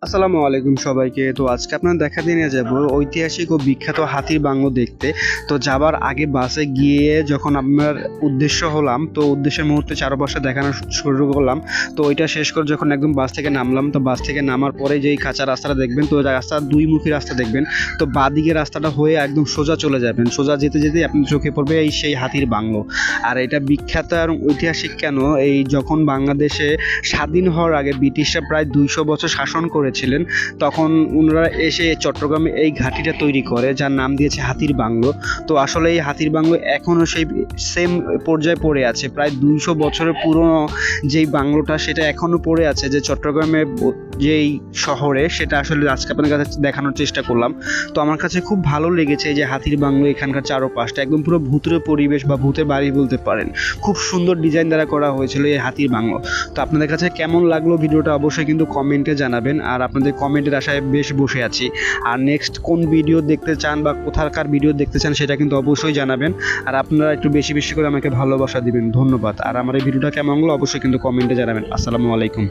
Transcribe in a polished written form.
আসসালামু আলাইকুম সবাইকে। তো আজকে আপনার দেখা দিয়ে নিয়ে যাব ঐতিহাসিক ও বিখ্যাত হাতির বাংলো দেখতে। তো যাবার আগে বাসে গিয়ে যখন আমার উদ্দেশ্য হলাম, তো উদ্দেশ্যের মুহূর্তে চারপাশে দেখানো শুরু করলাম। তো ওইটা শেষ করে যখন একদম বাস থেকে নামলাম, তো বাস থেকে নামার পরে যেই কাঁচা রাস্তাটা দেখবেন, তো রাস্তা দুই মুখী রাস্তা দেখবেন। তো বাঁদিকের রাস্তাটা হয়ে একদম সোজা চলে যাবেন, সোজা যেতে যেতে আপনার চোখে পড়বে এই সেই হাতির বাংলো। আর এটা বিখ্যাত আর ঐতিহাসিক কেন, এই যখন বাংলাদেশে স্বাধীন হওয়ার আগে ব্রিটিশরা প্রায় 200 বছর শাসন করেছিলেন, তখন ওনারা এসে চট্টগ্রামে এই ঘাঁটিটা তৈরি করে, যার নাম দিয়েছে হাতির বাংলো। তো আসলে এই হাতির বাংলো এখনও সেই সেম পর্যায়ে পড়ে আছে, প্রায় 200 বছরের পুরনো যেই বাংলোটা সেটা এখনও পড়ে আছে, যে চট্টগ্রামে যেই শহরে, সেটা আসলে আজকে আপনার কাছে দেখানোর চেষ্টা করলাম। তো আমার কাছে খুব ভালো লেগেছে এই যে হাতির বাংলো, এখানকার চারপাশটা একদম পুরো ভূতের পরিবেশ বা ভূতের বাড়ি বলতে পারেন। খুব সুন্দর ডিজাইন দ্বারা করা হয়েছিল এই হাতির বাংলো। তো আপনাদের কাছে কেমন লাগলো ভিডিওটা অবশ্যই কিন্তু কমেন্টে জানাবেন, আর আপনাদের কমেন্টের আশায় বেশ বসে আছি। আর নেক্সট কোন ভিডিও দেখতে চান বা কোথাকার ভিডিও দেখতে চান সেটা কিন্তু অবশ্যই জানাবেন। আর আপনারা একটু বেশি বেশি করে আমাকে ভালোবাসা দিবেন। ধন্যবাদ। আর আমার এই ভিডিওটা কেমন লাগলো অবশ্যই কিন্তু কমেন্টে জানাবেন। আসসালামু আলাইকুম।